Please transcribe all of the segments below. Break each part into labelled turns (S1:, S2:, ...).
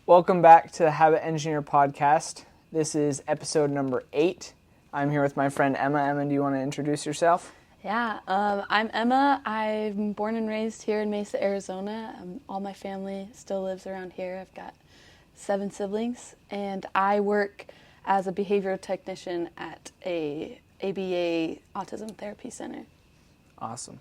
S1: Welcome back to the Habit Engineer podcast. This is episode number 8. I'm here with my friend Emma. Emma, do you want to introduce yourself?
S2: Yeah, I'm Emma. I'm born and raised here in Mesa, Arizona. All my family still lives around here. I've got 7 siblings, and I work as a behavioral technician at a ABA Autism Therapy Center.
S1: Awesome.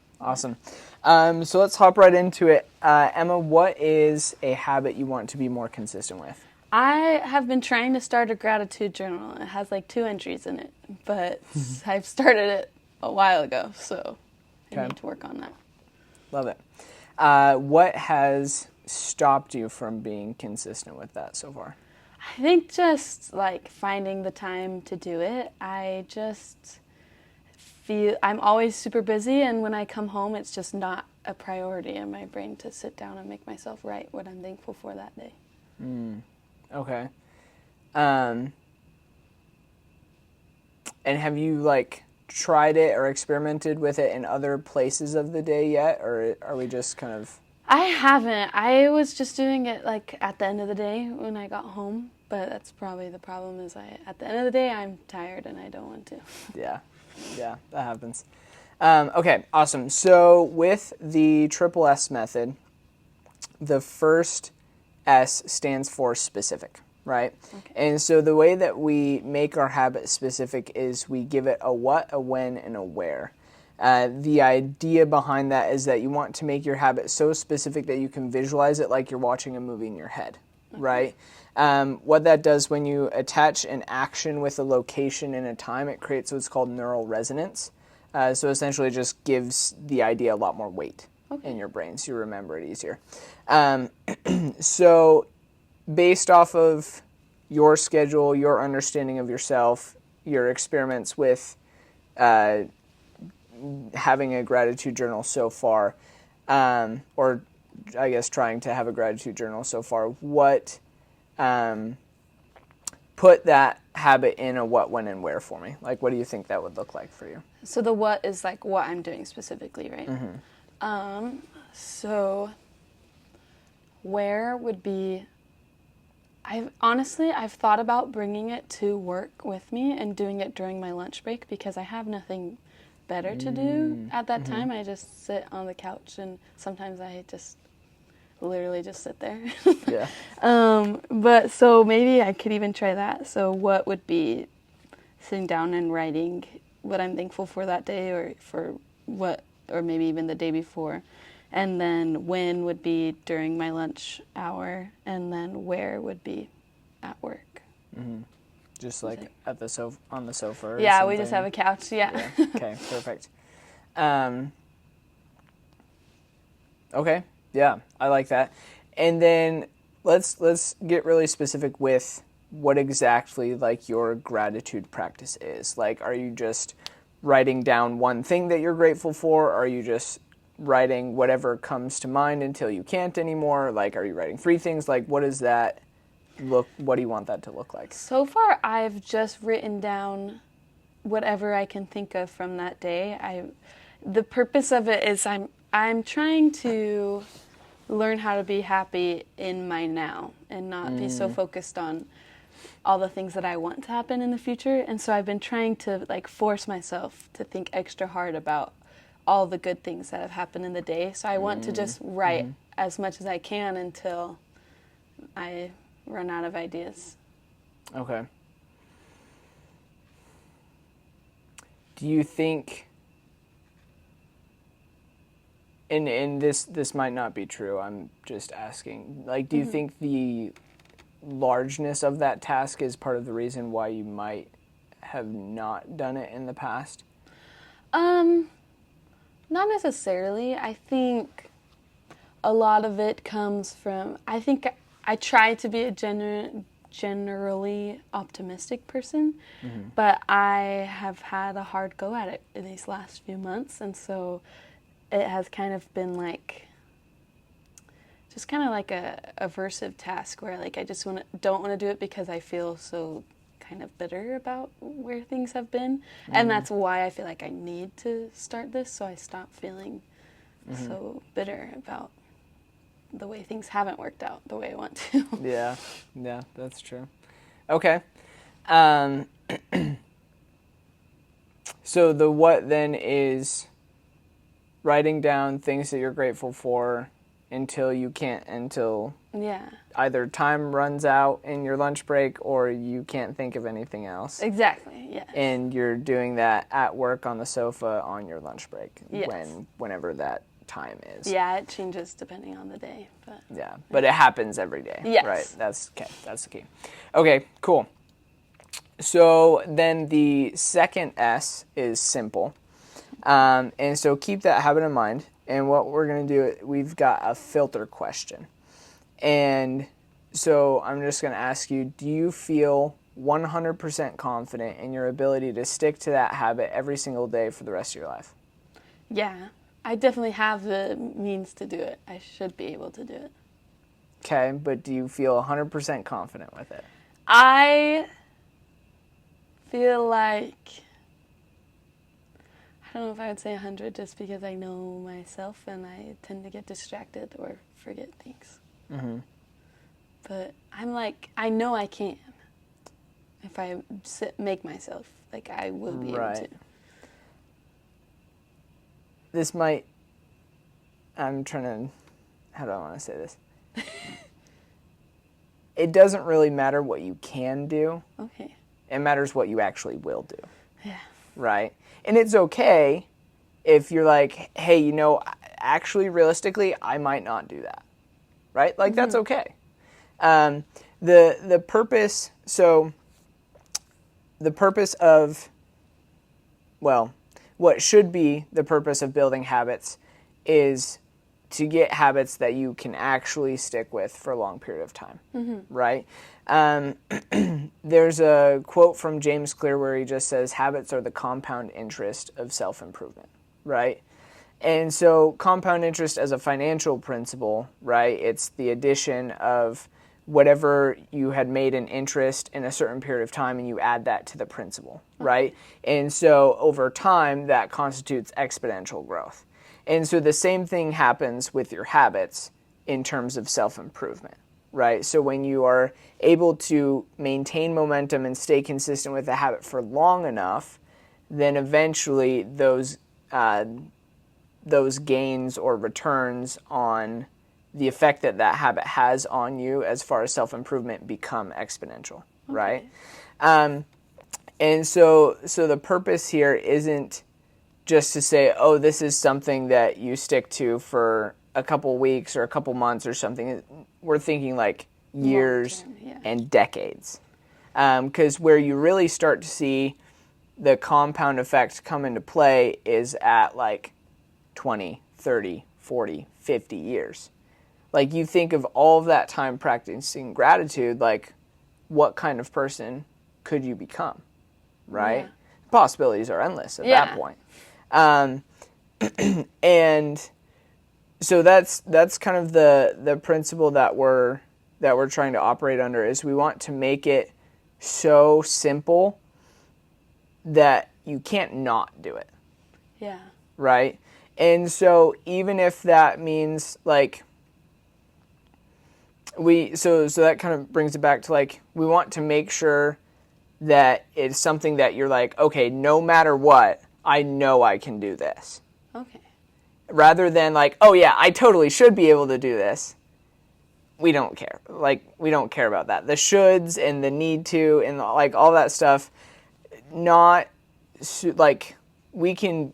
S1: So let's hop right into it. Emma, what is a habit you want to be more consistent with?
S2: I have been trying to start a gratitude journal. It has like 2 entries in it, but I've started it a while ago, so I need to work on that.
S1: Love it. What has stopped you from being consistent with that so far?
S2: I think just like finding the time to do it. I just feel I'm always super busy, and when I come home, it's just not a priority in my brain to sit down and make myself write what I'm thankful for that day.
S1: Okay. And have you tried it or experimented with it in other places of the day yet, or are we just kind of...
S2: I haven't. I was just doing it at the end of the day when I got home, but that's probably the problem is at the end of the day I'm tired and I don't want to.
S1: Yeah, that happens. Okay, awesome. So with the Triple S method, the first S stands for specific, right? Okay. And so the way that we make our habit specific is we give it a what, a when, and a where. The idea behind that is that you want to make your habit so specific that you can visualize it like you're watching a movie in your head, right? What that does when you attach an action with a location and a time, it creates what's called neural resonance. So essentially it just gives the idea a lot more weight in your brain, so you remember it easier. So based off of your schedule, your understanding of yourself, your experiments with having a gratitude journal so far, or I guess trying to have a gratitude journal so far, what put that habit in a what, when, and where for me? Like, what do you think that would look like for you?
S2: So the what is like what I'm doing specifically, right? Mm-hmm. So where would be, I've thought about bringing it to work with me and doing it during my lunch break because I have nothing better to do at that time. I just sit on the couch and sometimes I just literally just sit there.
S1: Yeah.
S2: But so maybe I could even try that. So what would be sitting down and writing what I'm thankful for that day or maybe even the day before. And then when would be during my lunch hour, and then where would be at work.
S1: Mm-hmm. Just like at the on the sofa or
S2: yeah,
S1: something?
S2: We just have a couch, yeah.
S1: Okay, perfect. Okay, yeah, I like that. And then let's get really specific with what exactly your gratitude practice is. Are you just writing down one thing that you're grateful for? Or are you just writing whatever comes to mind until you can't anymore? Are you writing 3 things? What does that look? What do you want that to look like?
S2: So far, I've just written down whatever I can think of from that day. The purpose of it is I'm trying to learn how to be happy in my now and not be so focused on all the things that I want to happen in the future. And so I've been trying to force myself to think extra hard about all the good things that have happened in the day. So I want to just write as much as I can until I run out of ideas.
S1: Okay. Do you think, and this might not be true, I'm just asking, do you think the largeness of that task is part of the reason why you might have not done it in the past?
S2: Not necessarily. I think a lot of it comes from, I think I try to be a generally optimistic person, but I have had a hard go at it in these last few months, and so it has kind of been just kind of like a aversive task where I just don't want to do it because I feel so kind of bitter about where things have been, and that's why I feel like I need to start this so I stop feeling so bitter about the way things haven't worked out the way I want to.
S1: Yeah, that's true. Okay. Um, so the what then is writing down things that you're grateful for until
S2: Yeah,
S1: either time runs out in your lunch break or you can't think of anything else.
S2: exactly. Yeah.
S1: And you're doing that at work on the sofa on your lunch break
S2: Yes.
S1: whenever that time is.
S2: Yeah, it changes depending on the day, but
S1: Yeah, but it happens every day.
S2: Yes.
S1: Right. That's the key. Okay, cool. So then the second S is simple. And so keep that habit in mind. And what we're going to do, we've got a filter question. And so I'm just going to ask you, do you feel 100% confident in your ability to stick to that habit every single day for the rest of your life?
S2: yeah, I definitely have the means to do it. I should be able to do it.
S1: Okay, but do you feel 100% confident with it?
S2: I feel like, I don't know if I would say 100 just because I know myself and I tend to get distracted or forget things.
S1: Mm-hmm.
S2: But I'm like, I know I can. If I make myself, like I will be able to.
S1: This might, I'm trying to, how do I want to say this? It doesn't really matter what you can do.
S2: Okay.
S1: It matters what you actually will do.
S2: Yeah.
S1: Right? And it's okay if you're like, hey, actually, realistically, I might not do that. Right? Like, that's okay. The purpose, so the purpose of, well, what should be the purpose of building habits is to get habits that you can actually stick with for a long period of time, right? There's a quote from James Clear where he just says, habits are the compound interest of self-improvement, right? And so compound interest as a financial principle, right, it's the addition of whatever you had made an interest in a certain period of time and you add that to the principal, right? And so over time, that constitutes exponential growth. And so the same thing happens with your habits in terms of self-improvement, right? So when you are able to maintain momentum and stay consistent with the habit for long enough, then eventually those gains or returns on the effect that habit has on you as far as self-improvement become exponential, right? And so the purpose here isn't just to say, oh, this is something that you stick to for a couple weeks or a couple months or something. We're thinking like years and decades. Because where you really start to see the compound effect come into play is at like 20, 30, 40, 50 years. Like you think of all of that time practicing gratitude, like what kind of person could you become, right?
S2: Yeah.
S1: Possibilities are endless at that point. And so that's kind of the principle that we're trying to operate under is we want to make it so simple that you can't not do it.
S2: Yeah.
S1: Right? And so even if that means like so that kind of brings it back to like we want to make sure that it's something that you're like, okay, no matter what, I know I can do this.
S2: Okay.
S1: Rather than like, oh yeah, I totally should be able to do this. We don't care. Like, we don't care about that. The shoulds and the need to and like all that stuff, not like we can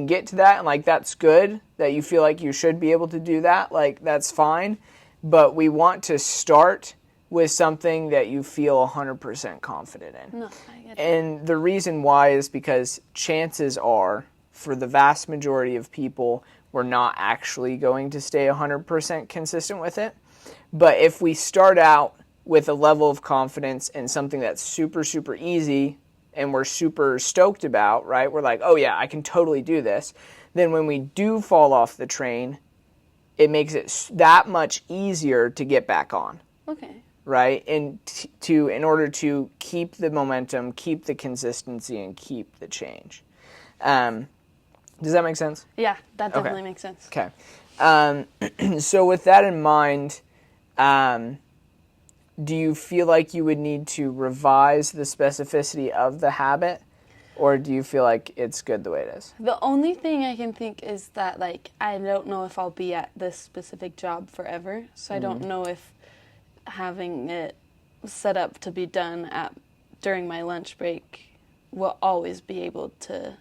S1: get to that and like that's good that you feel like you should be able to do that. Like that's fine. But we want to start with something that you feel 100% confident in.
S2: No, I get that.
S1: And the reason why is because chances are, for the vast majority of people, we're not actually going to stay 100% consistent with it. But if we start out with a level of confidence in something that's super, super easy and we're super stoked about, right? We're like, oh yeah, I can totally do this. Then when we do fall off the train, it makes it that much easier to get back on.
S2: Okay.
S1: Right? And in order to keep the momentum, keep the consistency, and keep the change. Does that make sense?
S2: Yeah, that definitely makes sense.
S1: Okay. So with that in mind, do you feel like you would need to revise the specificity of the habit, or do you feel like it's good the way it is?
S2: The only thing I can think is that, like, I don't know if I'll be at this specific job forever, so I don't know if having it set up to be done during my lunch break will always be able to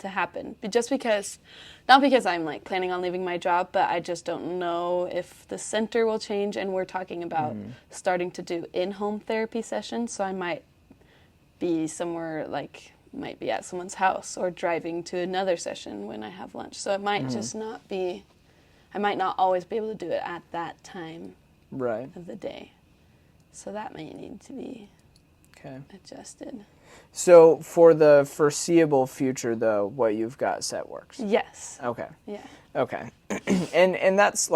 S2: happen. But just because, not because I'm like planning on leaving my job, but I just don't know if the center will change, and we're talking about starting to do in-home therapy sessions, so I might be somewhere, like, might be at someone's house or driving to another session when I have lunch. So it might just not be, I might not always be able to do it at that time of the day. So that may need to be adjusted.
S1: So for the foreseeable future, though, what you've got set works?
S2: Yes.
S1: Okay.
S2: Yeah.
S1: Okay. and that's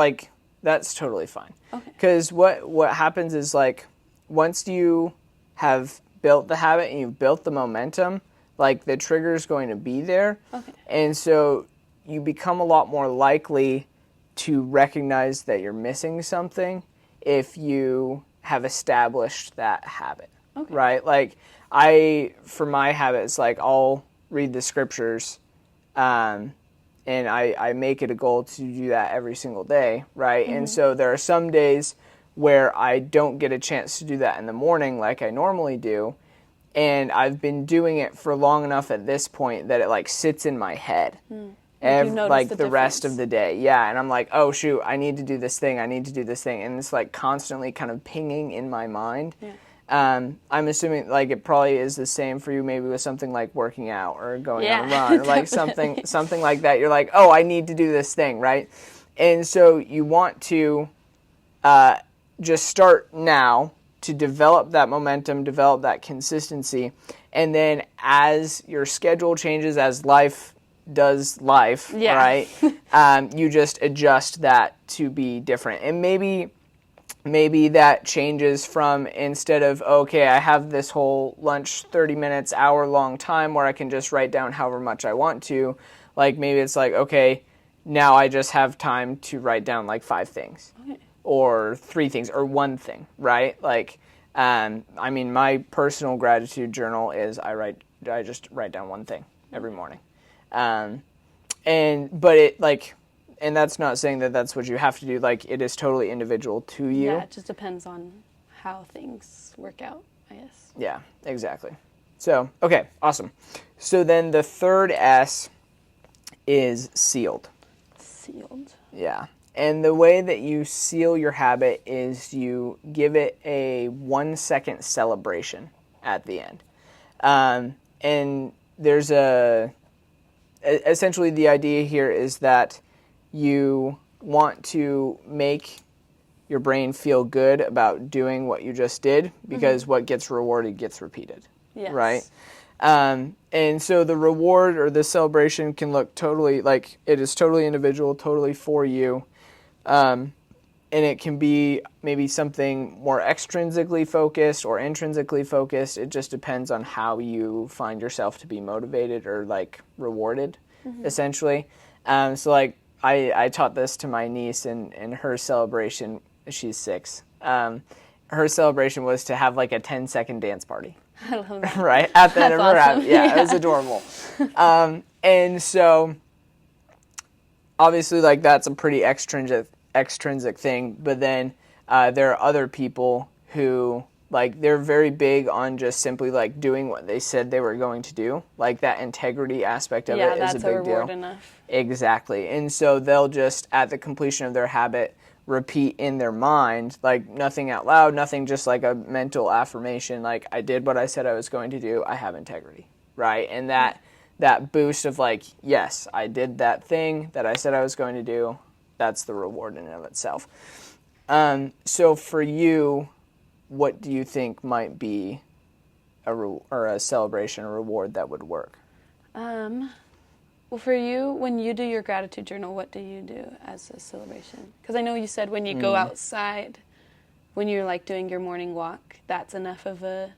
S1: totally fine.
S2: Okay.
S1: Because what happens is, like, once you have built the habit and you've built the momentum, like, the trigger is going to be there.
S2: Okay.
S1: And so you become a lot more likely to recognize that you're missing something if you have established that habit.
S2: Okay.
S1: Right? Like, for my habits, like, I'll read the scriptures, and I make it a goal to do that every single day, right? And so there are some days where I don't get a chance to do that in the morning like I normally do, and I've been doing it for long enough at this point that it, like, sits in my head. Like the rest of the day. Yeah, and I'm like, oh shoot, I need to do this thing, and it's, like, constantly kind of pinging in my mind.
S2: Yeah.
S1: I'm assuming, like, it probably is the same for you, maybe with something like working out or going on a run, or like something like that. You're like, oh, I need to do this thing, right? And so you want to just start now to develop that momentum, develop that consistency, and then as your schedule changes, as life does life, right? You just adjust that to be different, and maybe that changes from, instead of, okay, I have this whole lunch 30 minutes, hour long time where I can just write down however much I want to, like, maybe it's like, okay, now I just have time to write down, like, 5 things, or 3 things, or 1 thing, right? Like, I mean, my personal gratitude journal is I just write down 1 thing every morning. And that's not saying that that's what you have to do. Like, it is totally individual to you.
S2: Yeah, it just depends on how things work out, I guess.
S1: Yeah, exactly. So, okay, awesome. So then the third S is sealed.
S2: Sealed.
S1: Yeah. And the way that you seal your habit is you give it a 1-second celebration at the end. And there's essentially the idea here is that you want to make your brain feel good about doing what you just did, because what gets rewarded gets repeated, right? And so the reward or the celebration can look totally, like, it is totally individual, totally for you, and it can be maybe something more extrinsically focused or intrinsically focused. It just depends on how you find yourself to be motivated or, like, rewarded, essentially. So, like, I taught this to my niece, and her celebration, she's 6, her celebration was to have, like, a 10-second dance party.
S2: I love that.
S1: Right? At the end of her
S2: awesome.
S1: Yeah, it was adorable. And so, obviously, like, that's a pretty extrinsic thing, but then there are other people who, like, they're very big on just simply, like, doing what they said they were going to do. Like, that integrity aspect of it is a big deal. Yeah, that's a reward
S2: enough.
S1: Exactly. And so they'll just, at the completion of their habit, repeat in their mind, like, nothing out loud, nothing, just like a mental affirmation, like, I did what I said I was going to do, I have integrity, right? And that boost of, like, yes, I did that thing that I said I was going to do, that's the reward in and of itself. So for you, what do you think might be a celebration, a reward that would work?
S2: Well, for you, when you do your gratitude journal, what do you do as a celebration? Because I know you said when you go outside, when you're, like, doing your morning walk, that's enough of a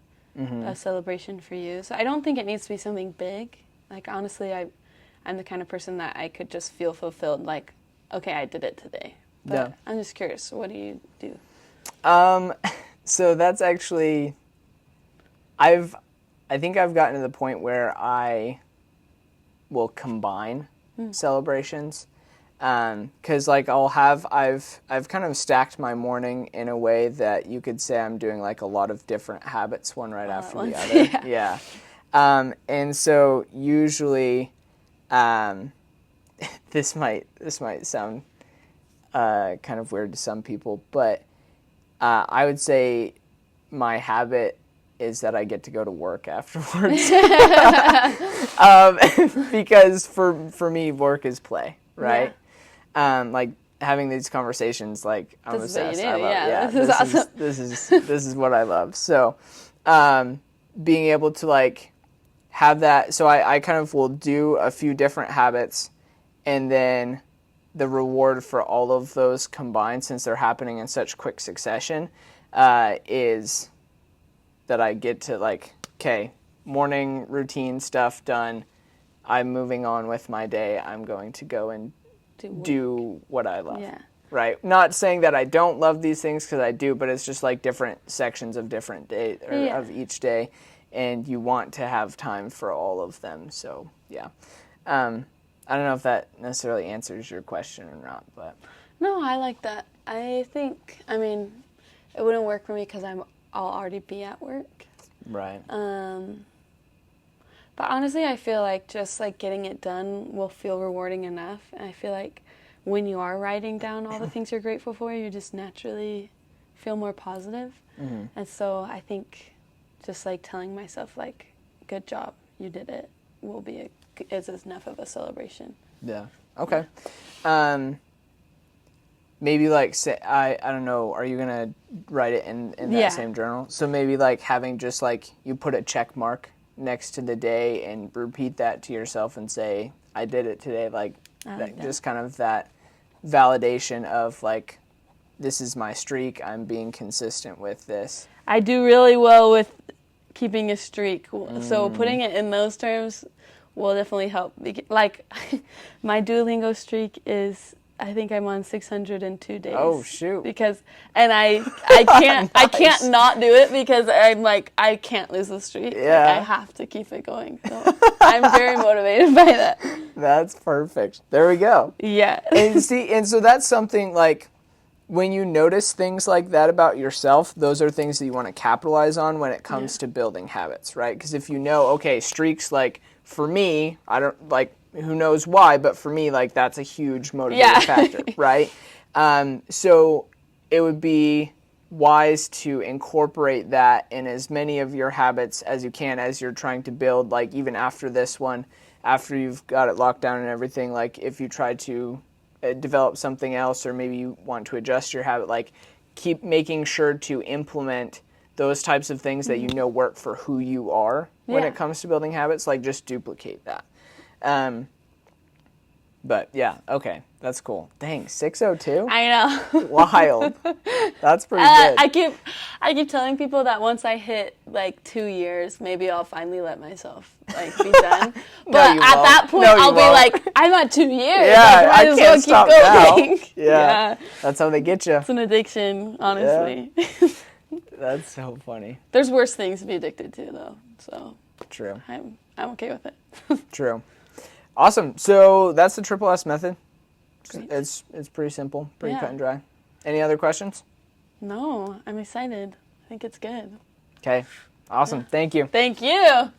S2: celebration for you. So I don't think it needs to be something big. Like, honestly, I'm the kind of person that I could just feel fulfilled, like, okay, I did it today. But
S1: Yeah.
S2: I'm just curious, what do you do?
S1: So that's actually, I think I've gotten to the point where I will combine celebrations. Cause like I've kind of stacked my morning in a way that you could say I'm doing like a lot of different habits, one right after the other.
S2: Yeah.
S1: Yeah. And so usually, this might sound, kind of weird to some people, but, I would say my habit is that I get to go to work afterwards. Because for me, work is play, right? Like having these conversations, like I'm
S2: This is what you
S1: obsessed.
S2: do,
S1: I love,
S2: yeah, this is awesome.
S1: This is what I love. So, being able to like have that, so I kind of will do a few different habits, and then the reward for all of those combined, since they're happening in such quick succession, is that I get to like, okay, morning routine stuff done. I'm moving on with my day. I'm going to go and do what I love.
S2: Yeah.
S1: Right? Not saying that I don't love these things, because I do, but it's just like different sections of different day, or of each day, and you want to have time for all of them. So yeah. I don't know if that necessarily answers your question or not, but
S2: No, I like that. I think, I mean, it wouldn't work for me because I'll already be at work.
S1: right.
S2: But honestly, I feel like just like getting it done will feel rewarding enough. And I feel like when you are writing down all the things you're grateful for, you just naturally feel more positive.
S1: Mm-hmm.
S2: And so I think just like telling myself like, good job, you did it, is enough of a celebration.
S1: Yeah. Okay. Maybe like say I don't know. Are you gonna write it in that same journal? So maybe like having just like you put a check mark next to the day and repeat that to yourself and say, I did it today. Like that. Just kind of that validation of like, this is my streak. I'm being consistent with this.
S2: I do really well with keeping a streak. So putting it in those terms will definitely help. Like my Duolingo streak is, I think I'm on 602 days.
S1: Oh shoot!
S2: Because I can't
S1: Nice.
S2: I can't not do it because I'm like I can't lose the streak.
S1: Yeah.
S2: Like, I have to keep it going. So I'm very motivated by that.
S1: That's perfect. There we go.
S2: Yeah.
S1: And so that's something like, when you notice things like that about yourself, those are things that you want to capitalize on when it comes to building habits, right? Because if you know, okay, streaks, like for me, I don't like, who knows why, but for me, like that's a huge motivating factor, right? So it would be wise to incorporate that in as many of your habits as you can as you're trying to build, like even after this one, after you've got it locked down and everything, like if you try to develop something else, or maybe you want to adjust your habit, like keep making sure to implement those types of things that you know work for who you are when it comes to building habits, like just duplicate that. But yeah, okay, that's cool. Dang, 602?
S2: I know.
S1: Wild. That's pretty good.
S2: I keep telling people that once I hit like 2 years, maybe I'll finally let myself like be done. But
S1: you
S2: at
S1: won't.
S2: that point,
S1: No, you
S2: I'll be
S1: won't.
S2: like, I'm at 2 years.
S1: Yeah,
S2: like,
S1: I
S2: might as
S1: can't
S2: well
S1: stop
S2: keep going.
S1: now. Yeah, that's how they get you.
S2: It's an addiction, honestly.
S1: That's so funny.
S2: There's worse things to be addicted to, though. So
S1: True.
S2: I'm okay with it.
S1: True. Awesome. So that's the Triple S method.
S2: Great.
S1: It's pretty simple, pretty
S2: Yeah.
S1: cut and dry. Any other questions?
S2: No, I'm excited. I think it's good.
S1: Okay. Awesome. Thank you.
S2: Thank you.